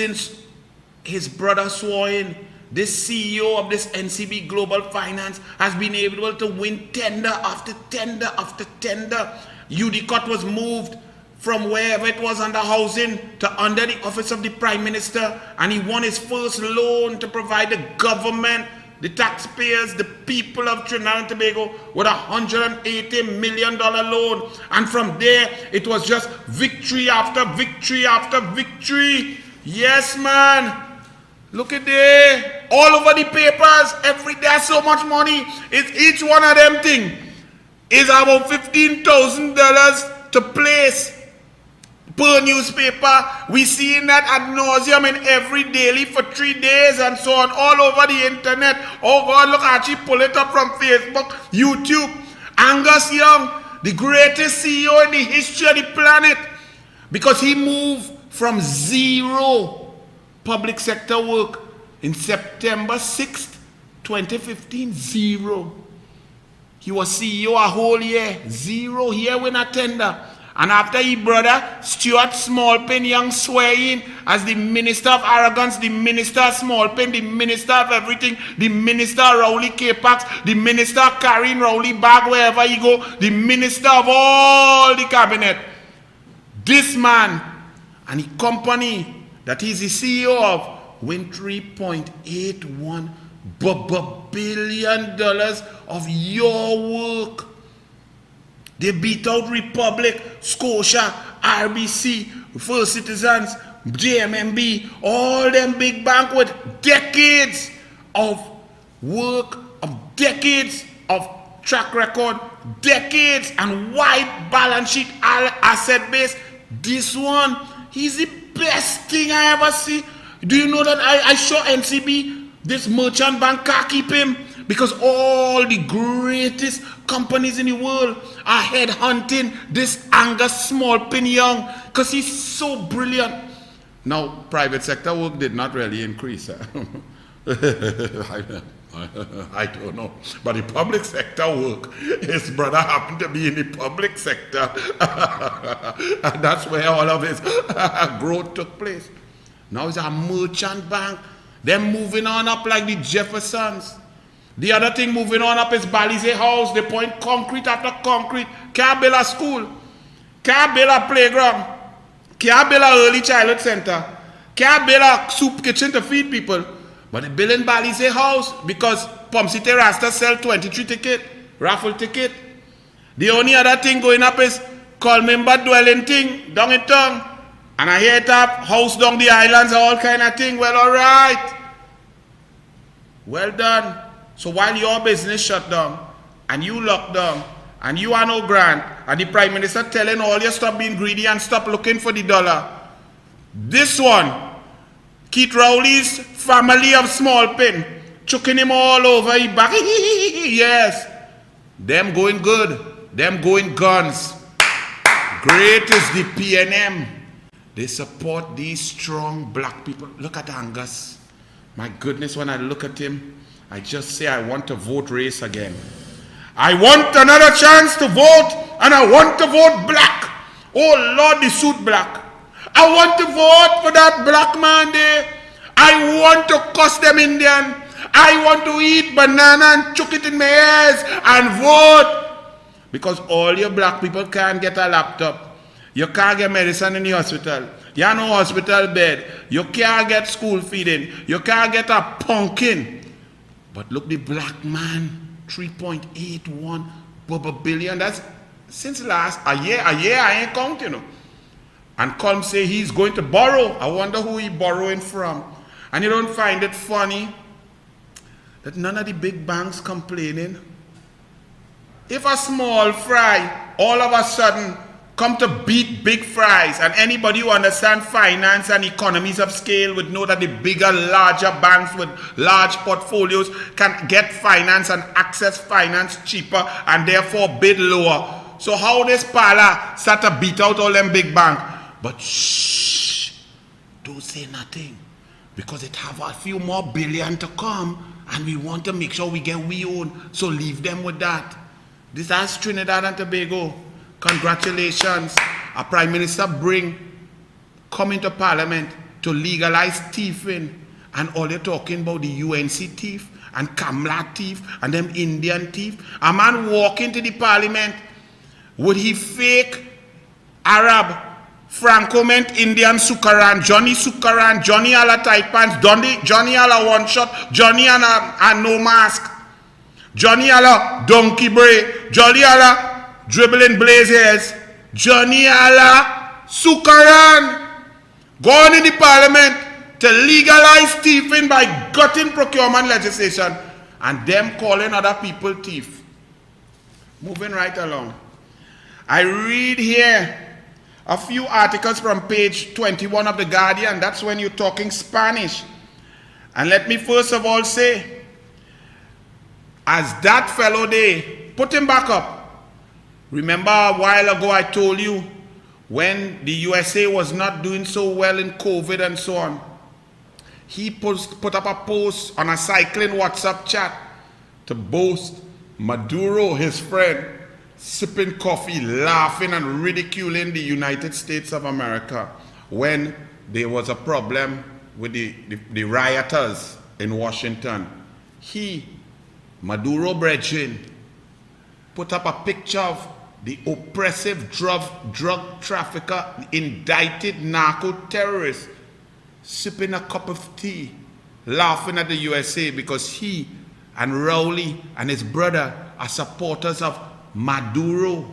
since his brother swore in, this CEO of this NCB Global Finance has been able to win tender after tender after tender. UDCOT was moved from wherever it was under housing to under the office of the Prime Minister, and he won his first loan to provide the government, the taxpayers, the people of Trinidad and Tobago with $180 million loan. And from there, it was just victory after victory after victory. Yes, man. Look at there. All over the papers. There's so much money. It's each one of them thing is about $15,000 to place per newspaper. We seeing that ad nauseum in every daily for 3 days and so on, all over the internet. Oh God, look, I actually pull it up from Facebook, YouTube. Angus Young, the greatest CEO in the history of the planet, because he moved from zero public sector work in September 6th, 2015, zero. He was CEO a whole year, zero. Here we not tender. And after his brother, Stuart Smallpin Young swear in as the Minister of Arrogance, the Minister of Smallpin, the Minister of everything, the Minister of Rowley K-Pax, the Minister of carrying Rowley bag wherever he go, the Minister of all the cabinet. This man and the company that he's the CEO of win $3.81 billion of your work. They beat out Republic, Scotia, RBC, First Citizens, JMMB, all them big banks with decades of work, of decades of track record, decades and wide balance sheet, asset base. This one, he's the best thing I ever see. Do you know that I saw NCB, this merchant bank, can't keep him because all the greatest companies in the world are headhunting this Angus Smallpin Young because he's so brilliant. Now, private sector work did not really increase. I don't know. But the public sector work, his brother happened to be in the public sector. And that's where all of his growth took place. Now it's a merchant bank. They're moving on up like the Jeffersons. The other thing moving on up is Balize House. They point concrete after concrete. Can't build a school. Can't build a playground. Can't build an early childhood center. Can't build a soup kitchen to feed people. But they're building Balize House because Pump City Rasta sell 23 ticket, raffle ticket. The only other thing going up is Colmember dwelling thing, down in town. And I hear it up, house down the islands, all kind of thing. Well, all right. Well done. So while your business shut down, and you locked down, and you are no grant, and the Prime Minister telling all you stop being greedy and stop looking for the dollar, this one, Keith Rowley's family of Smallpin, chucking him all over his back. Yes. Them going good. Them going guns. Great is the PNM. They support these strong black people. Look at Angus. My goodness, when I look at him, I just say I want to vote race again. I want another chance to vote, and I want to vote black. Oh Lord, the suit black. I want to vote for that black man there. I want to cuss them Indian. I want to eat banana and chuck it in my ears and vote. Because all your black people can't get a laptop. You can't get medicine in the hospital. You have no hospital bed. You can't get school feeding. You can't get a pumpkin. But look, the black man, 3.81 billion. That's since last a year I ain't counting. And come say he's going to borrow. I wonder who he's borrowing from. And you don't find it funny that none of the big banks complaining? If a small fry all of a sudden come to beat big fries, and anybody who understands finance and economies of scale would know that the bigger, larger banks with large portfolios can get finance and access finance cheaper and therefore bid lower. So how this Pala start to beat out all them big banks? But shh, don't say nothing, because it have a few more billion to come and we want to make sure we get we own. So leave them with that. This is Trinidad and Tobago. Congratulations. A Prime Minister come into Parliament to legalize thieving, and all you're talking about the UNC thief and Kamla thief and them Indian thief. A man walk into the parliament, would he fake Arab, Franco-meant Indian Sukaran, Johnny Alla tight pants, Johnny Alla one shot, Johnny Alla no mask, Johnny Alla donkey bray, Johnny Alla dribbling blaze hairs, Johnny Alla Sukaran going in the parliament to legalize thieving by gutting procurement legislation and them calling other people thief. Moving right along. I read here a few articles from page 21 of The Guardian. That's when you're talking Spanish. And let me first of all say, as that fellow there, put him back up. Remember a while ago I told you when the USA was not doing so well in COVID and so on, he put up a post on a cycling WhatsApp chat to boast Maduro, his friend, sipping coffee, laughing and ridiculing the United States of America when there was a problem with the rioters in Washington. He, Maduro brethren, put up a picture of the oppressive drug trafficker, indicted narco-terrorist, sipping a cup of tea, laughing at the USA because he and Rowley and his brother are supporters of Maduro,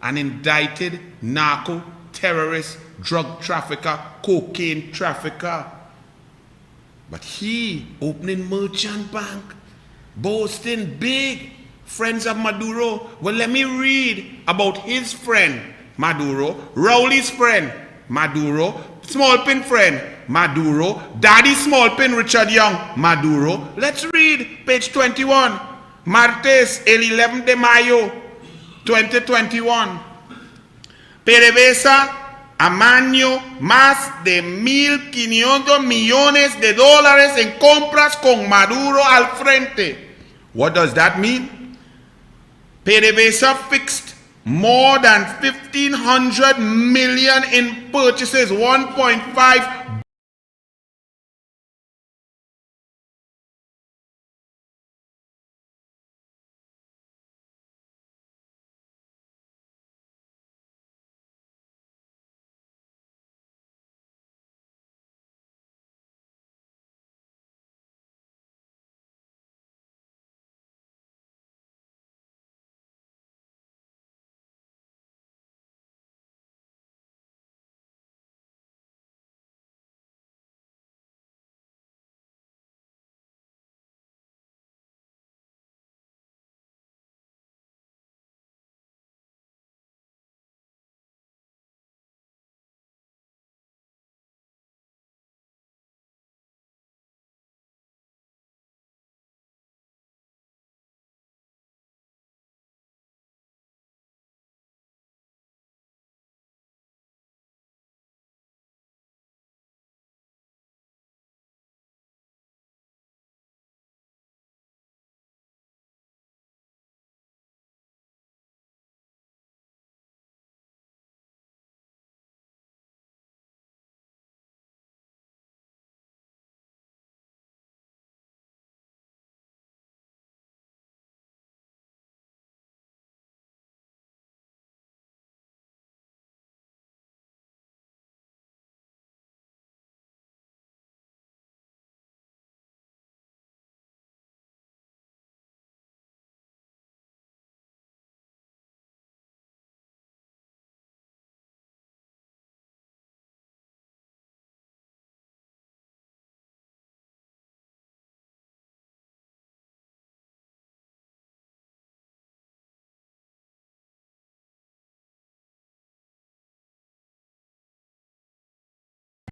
an indicted narco-terrorist, drug trafficker, cocaine trafficker. But he opening merchant bank, boasting big, friends of Maduro. Well, let me read about his friend, Maduro, Rowley's friend, Maduro, small pin friend, Maduro, Daddy small pin Richard Young, Maduro. Let's read page 21, martes el 11 de mayo 2021. PDVSA amaño más de 1.500 millones de dólares en compras con Maduro al frente. What does that mean? PDVSA fixed more than 1,500 million in purchases, 1.5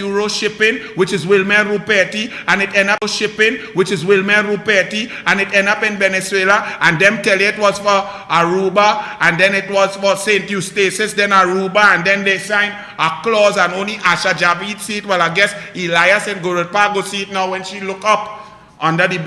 euro shipping, which is Wilmer Ruperti, and it end up shipping, which is Wilmer Ruperti, and it end up in Venezuela, and them tell you it was for Aruba, and then it was for St. Eustatius, then Aruba, and then they sign a clause, and only Asha Javid see it. Well, I guess Elias and Goretpa go see it now when she look up under the